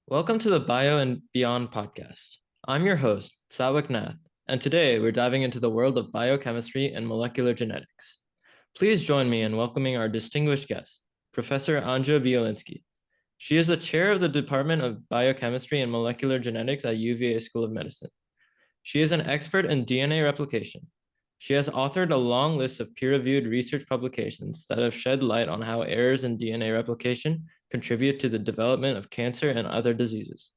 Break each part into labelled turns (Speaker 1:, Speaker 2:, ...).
Speaker 1: Welcome to the Bio and Beyond podcast. I'm your host, Sawik Nath, and today we're diving into the world of biochemistry and molecular genetics. Please join me in welcoming our distinguished guest, Professor Anja Bielinsky. She is the chair of the Department of Biochemistry and Molecular Genetics at UVA School of Medicine. She is an expert in DNA replication. She has authored a long list of peer-reviewed research publications that have shed light on how errors in DNA replication contribute to the development of cancer and other diseases.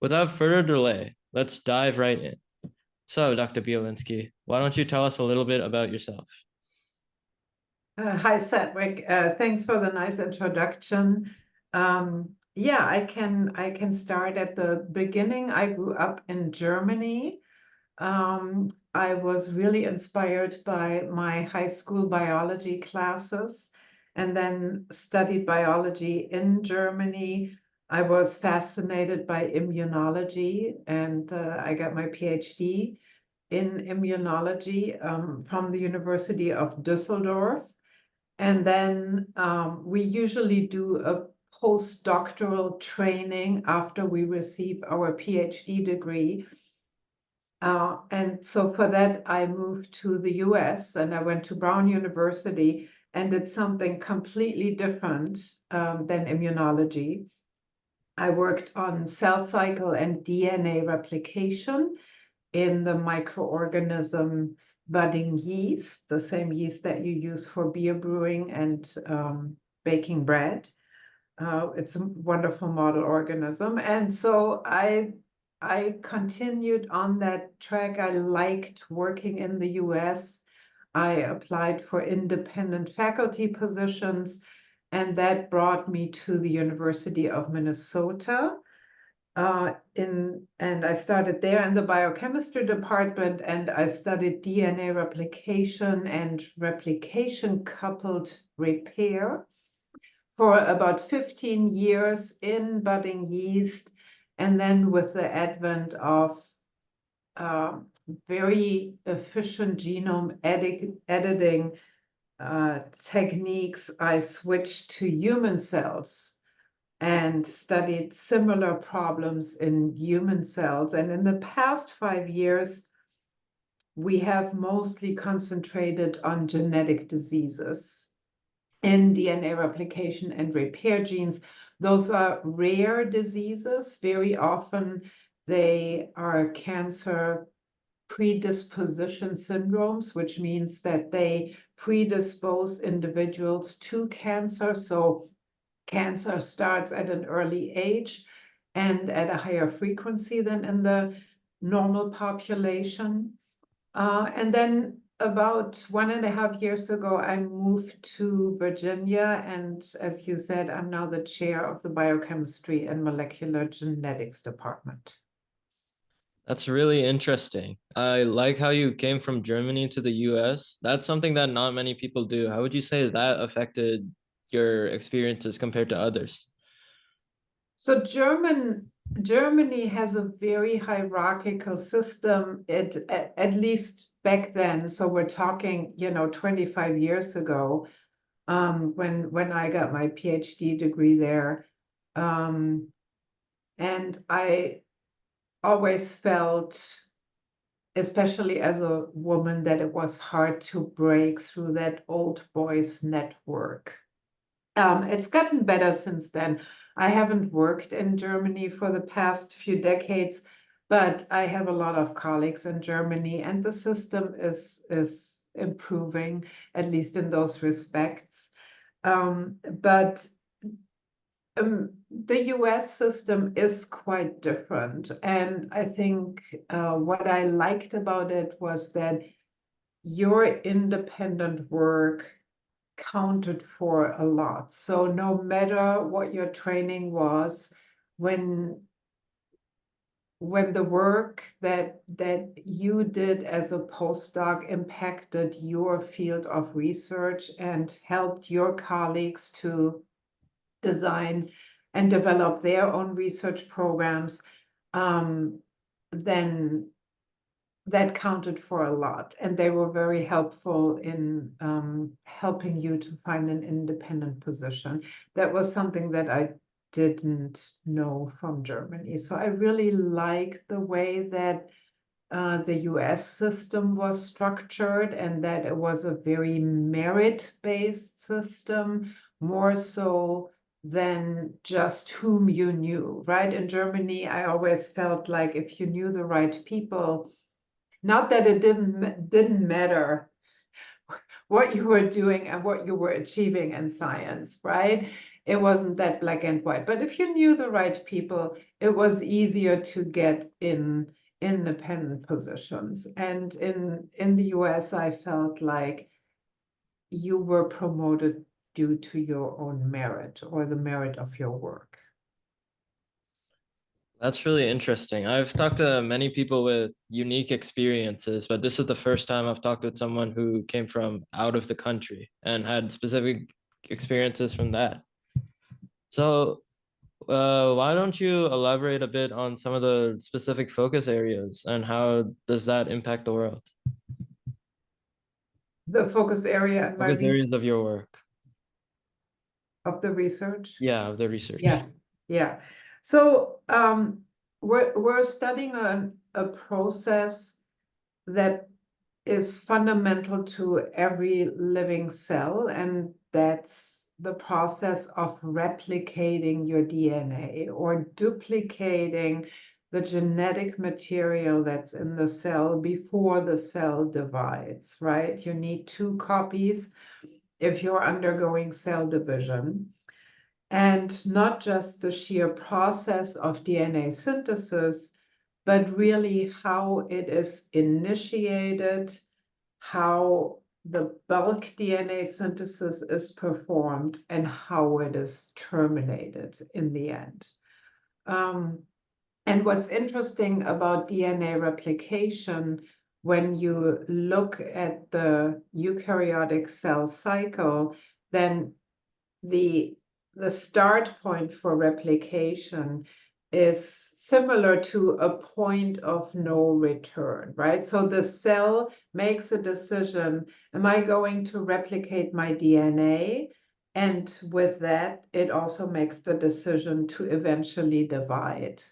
Speaker 1: Without further delay, let's dive right in. So, Dr. Bielinsky, why don't you tell us a little bit about yourself?
Speaker 2: Hi, Sedgwick. Thanks for the nice introduction. Yeah, I can start at the beginning. I grew up in Germany. I was really inspired by my high school biology classes and then studied biology in Germany. I was fascinated by immunology and I got my PhD in immunology from the University of Düsseldorf. And then we usually do a postdoctoral training after we receive our PhD degree. And so for that, I moved to the US and I went to Brown University and did something completely different than immunology. I worked on cell cycle and DNA replication in the microorganism budding yeast, the same yeast that you use for beer brewing and baking bread. It's a wonderful model organism. And so I continued on that track. I liked working in the US. I applied for independent faculty positions, and that brought me to the University of Minnesota. And I started there in the biochemistry department, and I studied DNA replication and replication coupled repair for about 15 years in budding yeast. And then with the advent of very efficient genome editing techniques, I switched to human cells and studied similar problems in human cells. And in the past 5 years, we have mostly concentrated on genetic diseases in DNA replication and repair genes. Those are rare diseases. Very often they are cancer predisposition syndromes, which means that they predispose individuals to cancer. So cancer starts at an early age and at a higher frequency than in the normal population. And then about 1.5 years ago, I moved to Virginia. And as you said, I'm now the chair of the Biochemistry and Molecular Genetics Department.
Speaker 1: That's really interesting. I like how you came from Germany to the US. That's something that not many people do. How would you say that affected your experiences compared to others?
Speaker 2: So Germany has a very hierarchical system, at least back then. So we're talking, 25 years ago, when I got my PhD degree there. And I always felt, especially as a woman, that it was hard to break through that old boys network. It's gotten better since then. I haven't worked in Germany for the past few decades, but I have a lot of colleagues in Germany, and the system is improving, at least in those respects. But the US system is quite different. And I think what I liked about it was that your independent work counted for a lot. So no matter what your training was, when the work that you did as a postdoc impacted your field of research and helped your colleagues to design and develop their own research programs, then that counted for a lot. And they were very helpful in helping you to find an independent position. That was something that I didn't know from Germany. So I really like the way that the US system was structured, and that it was a very merit-based system, more so than just whom you knew, right? In Germany, I always felt like if you knew the right people, not that it didn't matter what you were doing and what you were achieving in science, right? It wasn't that black and white. But if you knew the right people, it was easier to get in independent positions. And in the US, I felt like you were promoted due to your own merit or the merit of your work.
Speaker 1: That's really interesting. I've talked to many people with unique experiences, but this is the first time I've talked with someone who came from out of the country and had specific experiences from that. So, why don't you elaborate a bit on some of the specific focus areas and how does that impact the world?
Speaker 2: The focus area in my
Speaker 1: Focus areas of your work.
Speaker 2: of the research.
Speaker 1: Yeah, of the research.
Speaker 2: Yeah, yeah. So we're studying a process that is fundamental to every living cell, and that's the process of replicating your DNA or duplicating the genetic material that's in the cell before the cell divides, right? You need two copies if you're undergoing cell division. And not just the sheer process of DNA synthesis, but really how it is initiated, how the bulk DNA synthesis is performed, and how it is terminated in the end. And what's interesting about DNA replication, when you look at the eukaryotic cell cycle, then the start point for replication is similar to a point of no return, right? So the cell makes a decision, am I going to replicate my DNA? And with that, it also makes the decision to eventually divide.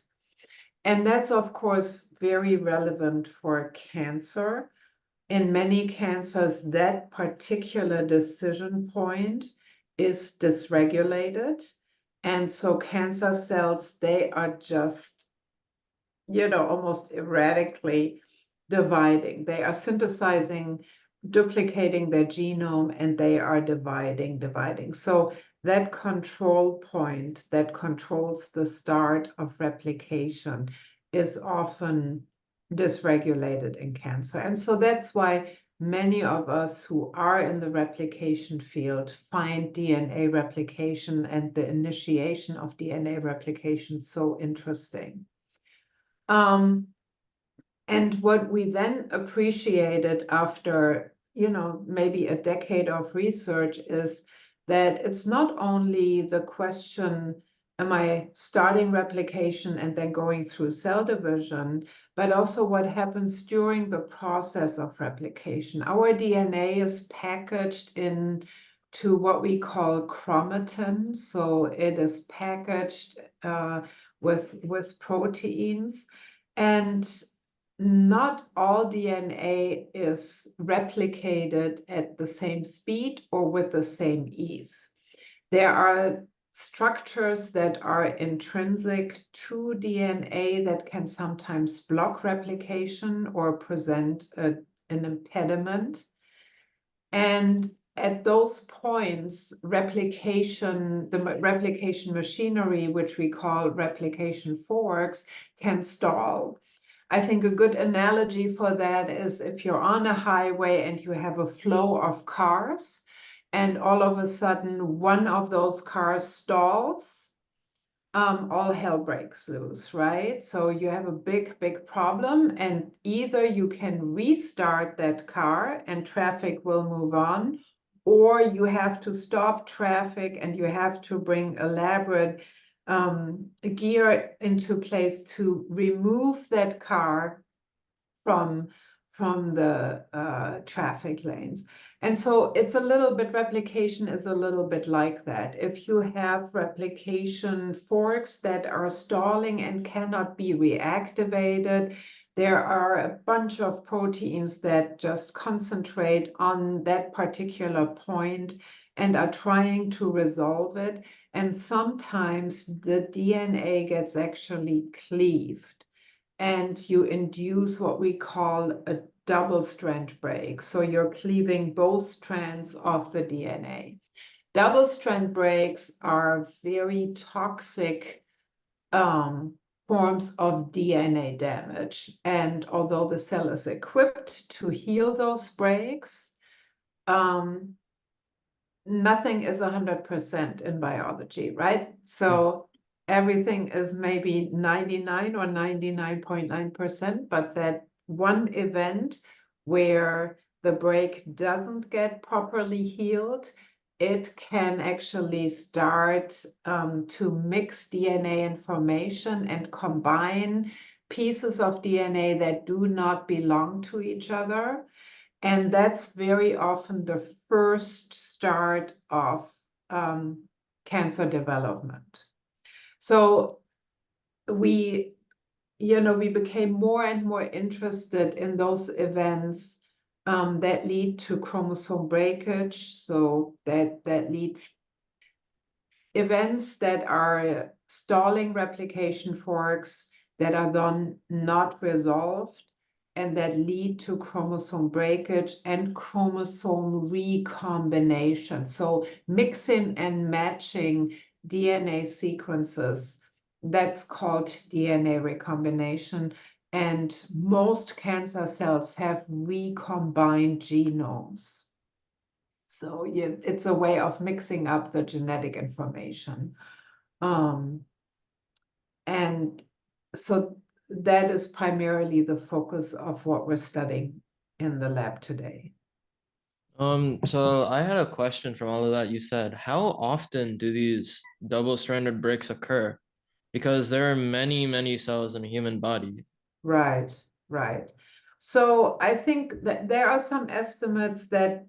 Speaker 2: And that's, of course, very relevant for cancer. In many cancers, that particular decision point is dysregulated. And so cancer cells, they are just, almost erratically dividing. They are synthesizing, duplicating their genome, and they are dividing. So that control point that controls the start of replication is often dysregulated in cancer. And so that's why many of us who are in the replication field find DNA replication and the initiation of DNA replication so interesting. And what we then appreciated after, maybe a decade of research is that it's not only the question, am I starting replication and then going through cell division, but also what happens during the process of replication. Our DNA is packaged into what we call chromatin. So it is packaged with proteins. And not all DNA is replicated at the same speed or with the same ease. There are structures that are intrinsic to DNA that can sometimes block replication or present an impediment. And at those points, the replication machinery, which we call replication forks, can stall. I think a good analogy for that is if you're on a highway and you have a flow of cars, and all of a sudden one of those cars stalls, all hell breaks loose, right? So you have a big problem, and either you can restart that car and traffic will move on, or you have to stop traffic and you have to bring elaborate gear into place to remove that car from the traffic lanes. And so it's a little bit, replication is a little bit like that. If you have replication forks that are stalling and cannot be reactivated, there are a bunch of proteins that just concentrate on that particular point and are trying to resolve it. And sometimes the DNA gets actually cleaved, and you induce what we call a double strand break. So you're cleaving both strands of the DNA. Double strand breaks are very toxic forms of DNA damage. And although the cell is equipped to heal those breaks, nothing is 100% in biology, right? So everything is maybe 99 or 99.9%, but that one event where the break doesn't get properly healed, it can actually start to mix DNA information and combine pieces of DNA that do not belong to each other. And that's very often the first start of cancer development. So we became more and more interested in those events that lead to chromosome breakage. So that lead events that are stalling replication forks that are then not resolved and that lead to chromosome breakage and chromosome recombination. So mixing and matching DNA sequences, that's called DNA recombination. And most cancer cells have recombined genomes. So it's a way of mixing up the genetic information. And so that is primarily the focus of what we're studying in the lab today.
Speaker 1: So I had a question from all of that you said. How often do these double-stranded breaks occur? Because there are many, many cells in a human body.
Speaker 2: Right, right. So I think that there are some estimates that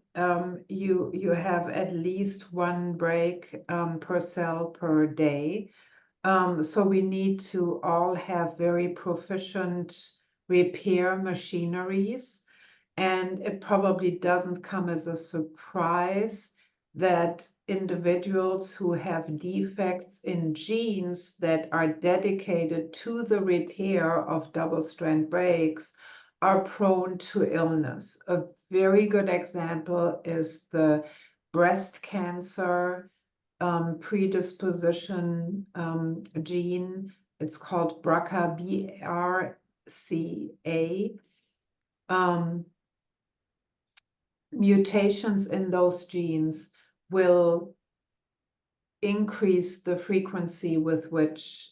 Speaker 2: you have at least one break per cell per day. So we need to all have very proficient repair machineries. And it probably doesn't come as a surprise that individuals who have defects in genes that are dedicated to the repair of double-strand breaks are prone to illness. A very good example is the breast cancer predisposition gene. It's called BRCA, BRCA. Mutations in those genes will increase the frequency with which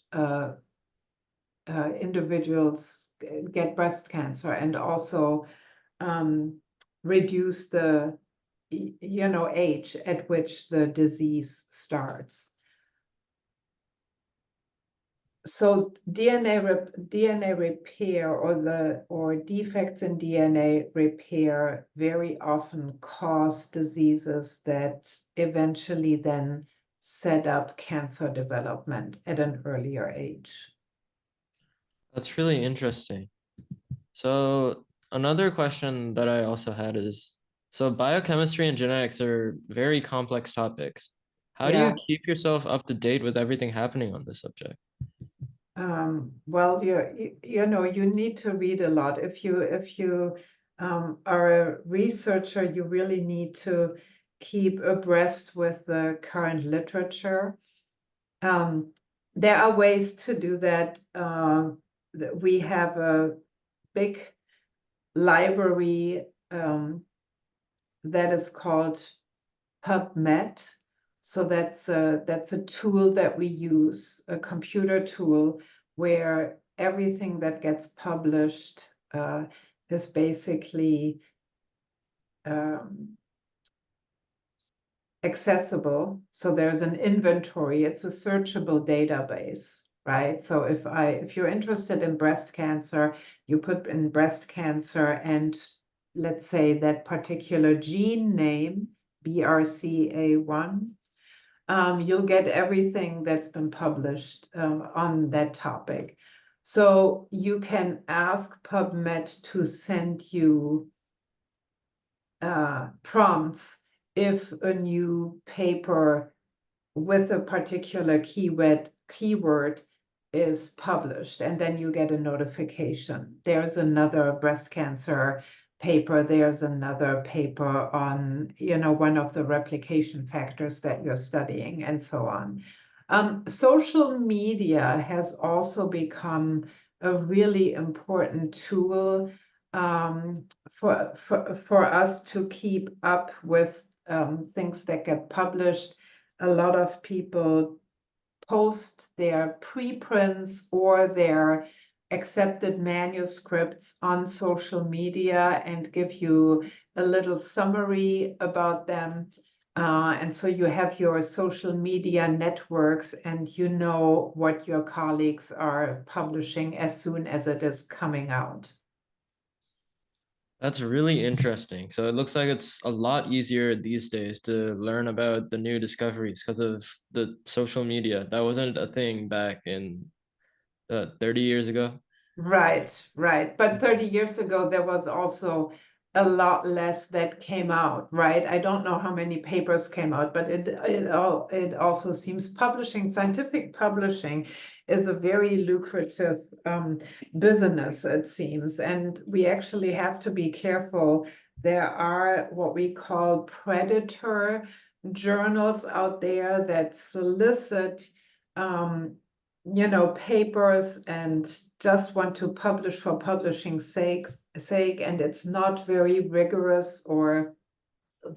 Speaker 2: individuals get breast cancer, and also reduce the age at which the disease starts. So DNA repair or defects in DNA repair very often cause diseases that eventually then set up cancer development at an earlier age.
Speaker 1: That's really interesting. So another question that I also had is, so biochemistry and genetics are very complex topics. How do you
Speaker 2: Yeah.
Speaker 1: keep yourself up to date with everything happening on this subject?
Speaker 2: Well, you need to read a lot. If you are a researcher, you really need to keep abreast with the current literature. There are ways to do that. We have a big library that is called PubMed. So that's a tool that we use, a computer tool, where everything that gets published is basically accessible. So there's an inventory. It's a searchable database, right? So if you're interested in breast cancer, you put in breast cancer and let's say, that particular gene name, BRCA1, you'll get everything that's been published on that topic. So you can ask PubMed to send you prompts if a new paper with a particular keyword is published, and then you get a notification. There's another breast cancer paper, there's another paper on, one of the replication factors that you're studying, and so on. Social media has also become a really important tool for us to keep up with things that get published. A lot of people post their preprints or their accepted manuscripts on social media and give you a little summary about them. And so you have your social media networks and you know what your colleagues are publishing as soon as it is coming out.
Speaker 1: That's really interesting. So it looks like it's a lot easier these days to learn about the new discoveries because of the social media. That wasn't a thing back in 30 years ago.
Speaker 2: Right, right. But 30 years ago, there was also a lot less that came out, right? I don't know how many papers came out, but it also seems scientific publishing is a very lucrative business, it seems. And we actually have to be careful. There are what we call predator journals out there that solicit papers and just want to publish for publishing's sake, and it's not very rigorous or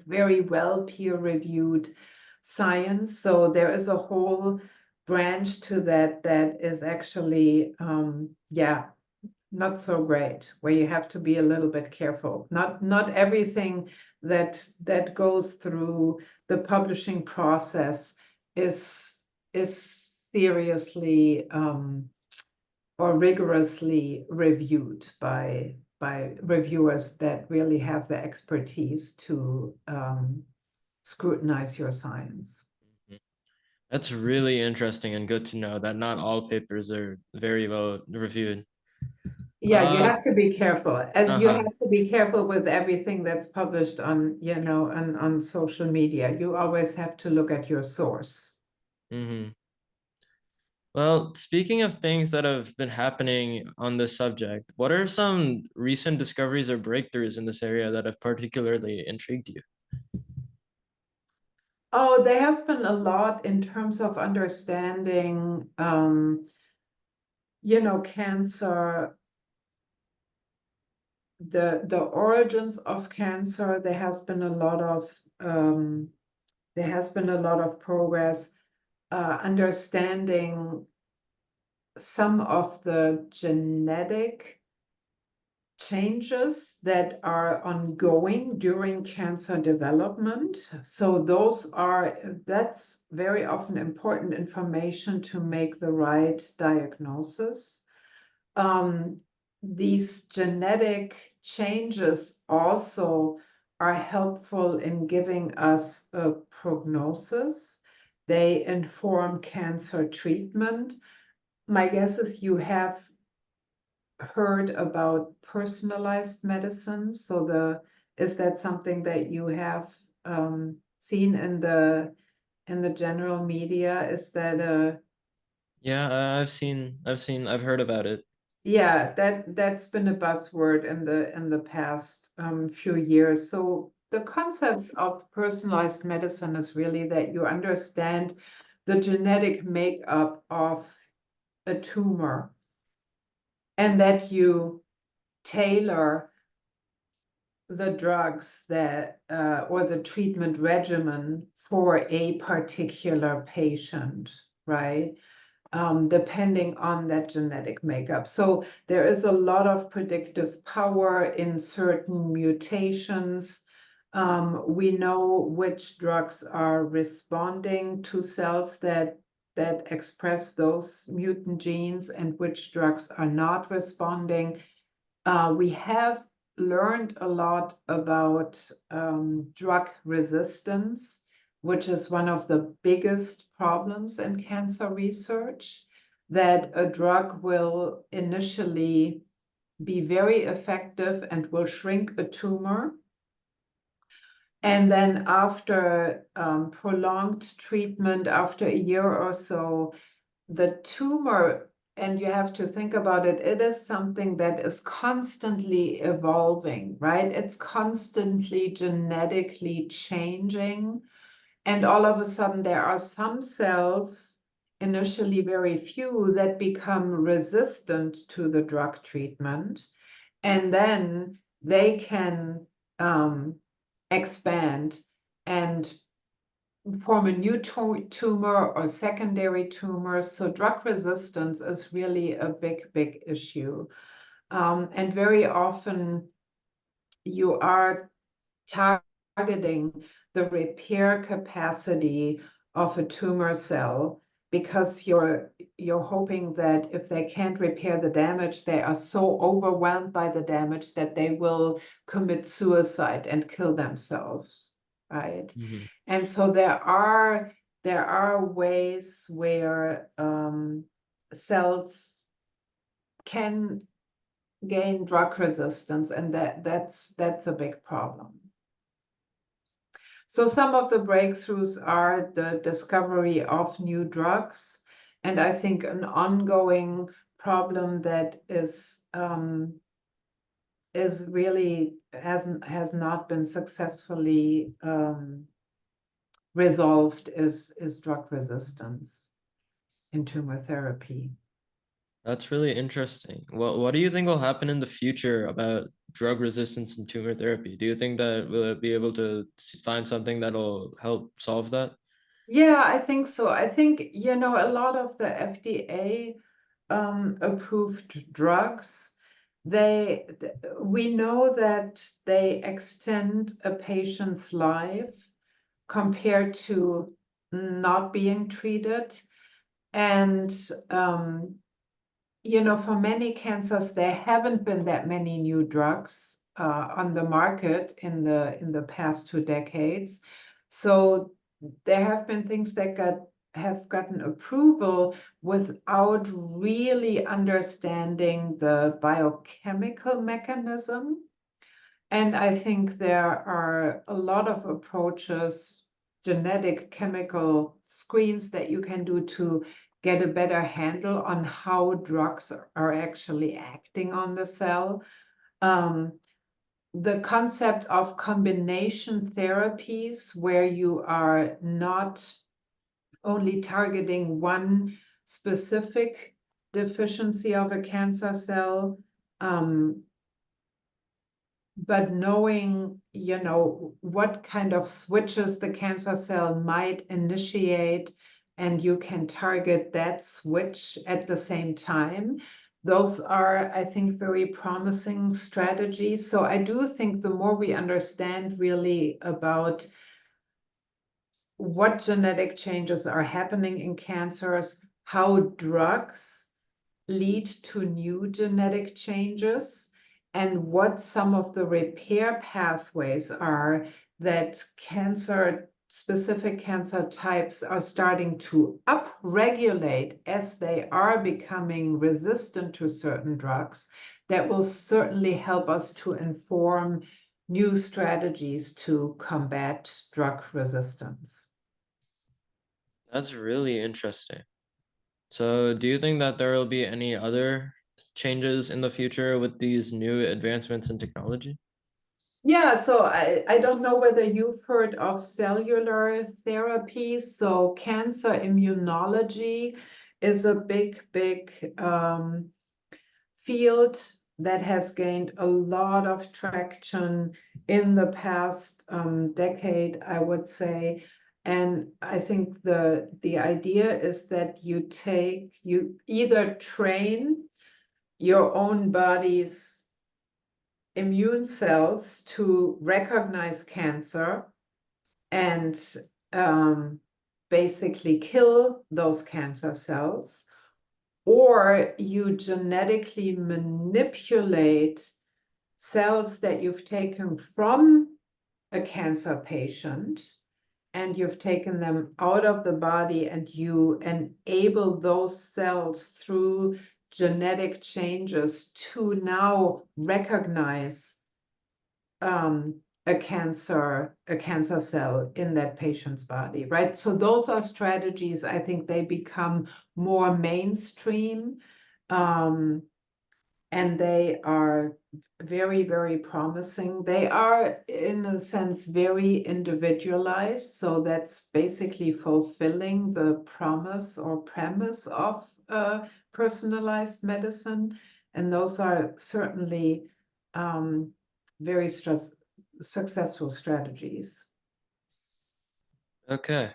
Speaker 2: very well peer-reviewed science. So there is a whole branch to that is actually, not so great, where you have to be a little bit careful. Not everything that goes through the publishing process is seriously or rigorously reviewed by reviewers that really have the expertise to scrutinize your science.
Speaker 1: That's really interesting and good to know that not all papers are very well reviewed.
Speaker 2: Yeah, you have to be careful, as you
Speaker 1: Uh-huh.
Speaker 2: have to be careful with everything that's published on, on social media. You always have to look at your source.
Speaker 1: Mm-hmm. Well, speaking of things that have been happening on this subject, what are some recent discoveries or breakthroughs in this area that have particularly intrigued you?
Speaker 2: Oh, there has been a lot in terms of understanding, cancer, the origins of cancer. There has been a lot of progress, understanding some of the genetic changes that are ongoing during cancer development. So that's very often important information to make the right diagnosis. These genetic changes also are helpful in giving us a prognosis. They inform cancer treatment. My guess is you have heard about personalized medicine. So is that something that you have seen in the general media? Is that
Speaker 1: Yeah, I've heard about it.
Speaker 2: yeah, that's been a buzzword in the past few years. So the concept of personalized medicine is really that you understand the genetic makeup of a tumor and that you tailor the drugs that or the treatment regimen for a particular patient, right? Depending on that genetic makeup. So there is a lot of predictive power in certain mutations. We know which drugs are responding to cells that express those mutant genes and which drugs are not responding. We have learned a lot about drug resistance, which is one of the biggest problems in cancer research, that a drug will initially be very effective and will shrink a tumor. And then after prolonged treatment, after a year or so, the tumor, and you have to think about it, it is something that is constantly evolving, right? It's constantly genetically changing. And all of a sudden, there are some cells, initially very few, that become resistant to the drug treatment. And then they can expand and form a new tumor or secondary tumors. So drug resistance is really a big, big issue. And very often you are targeting the repair capacity of a tumor cell because you're hoping that if they can't repair the damage, they are so overwhelmed by the damage that they will commit suicide and kill themselves, right?
Speaker 1: Mhm.
Speaker 2: And so there are ways where cells can gain drug resistance, and that's a big problem. So some of the breakthroughs are the discovery of new drugs, and I think an ongoing problem that is really has not been successfully resolved is drug resistance in tumor therapy.
Speaker 1: That's really interesting. What do you think will happen in the future about drug resistance and tumor therapy? Do you think that we'll be able to find something that'll help solve that?
Speaker 2: Yeah, I think so. I think, a lot of the FDA approved drugs, we know that they extend a patient's life compared to not being treated. And for many cancers, there haven't been that many new drugs on the market in the past 2 decades. So there have been things that have gotten approval without really understanding the biochemical mechanism. And I think there are a lot of approaches, genetic chemical screens that you can do to get a better handle on how drugs are actually acting on the cell. The concept of combination therapies, where you are not only targeting one specific deficiency of a cancer cell, but knowing, what kind of switches the cancer cell might initiate, and you can target that switch at the same time. Those are, I think, very promising strategies. So I do think the more we understand really about what genetic changes are happening in cancers, how drugs lead to new genetic changes, and what some of the repair pathways are that specific cancer types are starting to upregulate as they are becoming resistant to certain drugs, that will certainly help us to inform new strategies to combat drug resistance.
Speaker 1: That's really interesting. So, do you think that there will be any other changes in the future with these new advancements in technology?
Speaker 2: Yeah, so I don't know whether you've heard of cellular therapy. So cancer immunology is a big, big field that has gained a lot of traction in the past decade, I would say. And I think the idea is that you either train your own body's immune cells to recognize cancer and basically kill those cancer cells, or you genetically manipulate cells that you've taken from a cancer patient, and you've taken them out of the body, and you enable those cells through genetic changes to now recognize a cancer cell in that patient's body, right? So those are strategies, I think they become more mainstream, and they are very, very promising. They are, in a sense, very individualized. So that's basically fulfilling the promise or premise of personalized medicine. And those are certainly very successful strategies.
Speaker 1: Okay.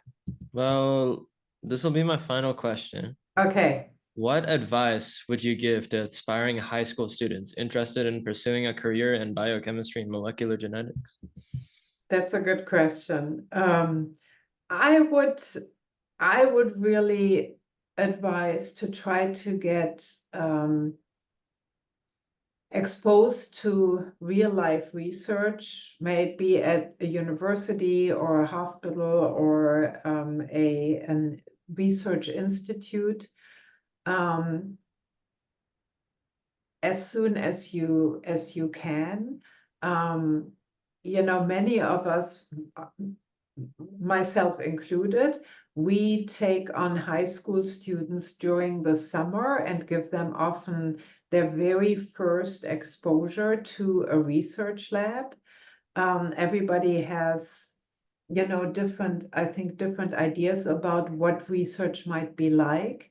Speaker 1: Well, this will be my final question.
Speaker 2: Okay.
Speaker 1: What advice would you give to aspiring high school students interested in pursuing a career in biochemistry and molecular genetics?
Speaker 2: That's a good question. I would really advise to try to get exposed to real life research, may it be at a university or a hospital or a research institute, as soon as you can. Many of us, myself included, we take on high school students during the summer and give them often their very first exposure to a research lab. Everybody has, different ideas about what research might be like.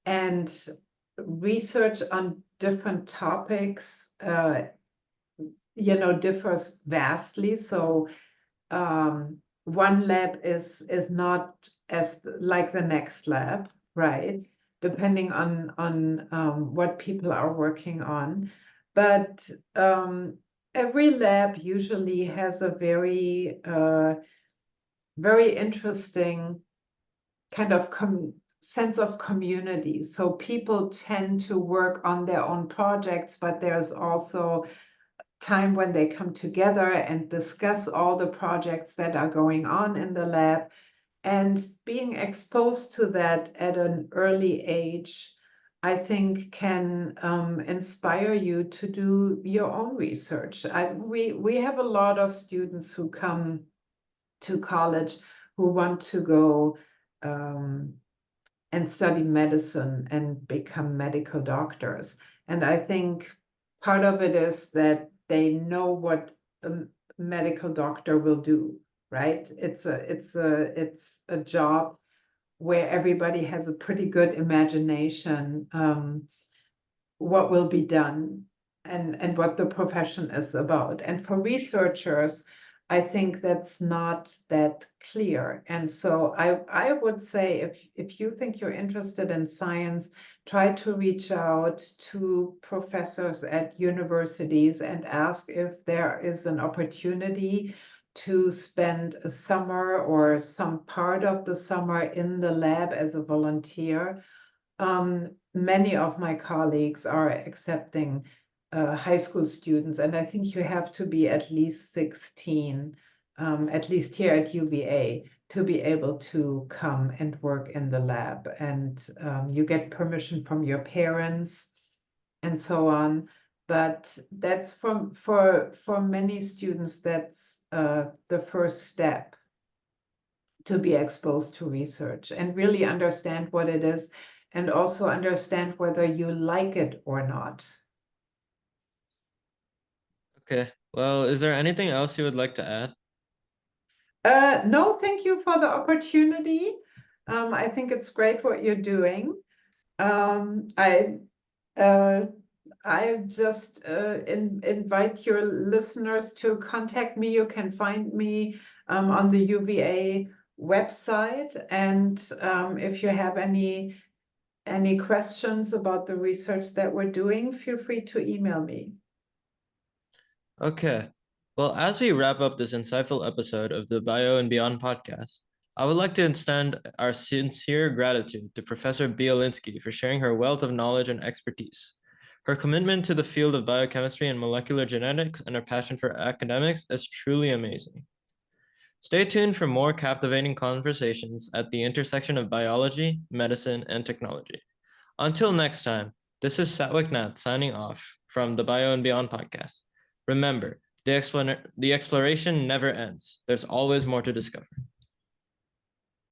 Speaker 2: And research on different topics, differs vastly. So one lab is not as like the next lab, right? Depending on what people are working on. But every lab usually has a very very interesting kind of sense of community. So people tend to work on their own projects, but there's also time when they come together and discuss all the projects that are going on in the lab. And being exposed to that at an early age, I think, can inspire you to do your own research. We have a lot of students who come to college who want to go and study medicine and become medical doctors. And I think part of it is that they know what a medical doctor will do, right? It's a job where everybody has a pretty good imagination, what will be done and what the profession is about. And for researchers, I think that's not that clear. And so I would say if you think you're interested in science, try to reach out to professors at universities and ask if there is an opportunity to spend a summer or some part of the summer in the lab as a volunteer. Many of my colleagues are accepting high school students, and I think you have to be at least 16, at least here at UVA, to be able to come and work in the lab. And you get permission from your parents and so on. But that's for many students, that's the first step to be exposed to research and really understand what it is, and also understand whether you like it or not.
Speaker 1: Okay. Well, is there anything else you would like to add?
Speaker 2: No, thank you for the opportunity. I think it's great what you're doing. Um, I uh, I just invite your listeners to contact me. You can find me on the UVA website, and if you have any questions about the research that we're doing, feel free to email me.
Speaker 1: Okay. Well, as we wrap up this insightful episode of the Bio and Beyond podcast, I would like to extend our sincere gratitude to Professor Bielinsky for sharing her wealth of knowledge and expertise. Her commitment to the field of biochemistry and molecular genetics and her passion for academics is truly amazing. Stay tuned for more captivating conversations at the intersection of biology, medicine, and technology. Until next time, this is Satwik Nath signing off from the Bio and Beyond podcast. Remember, the exploration never ends. There's always more to discover.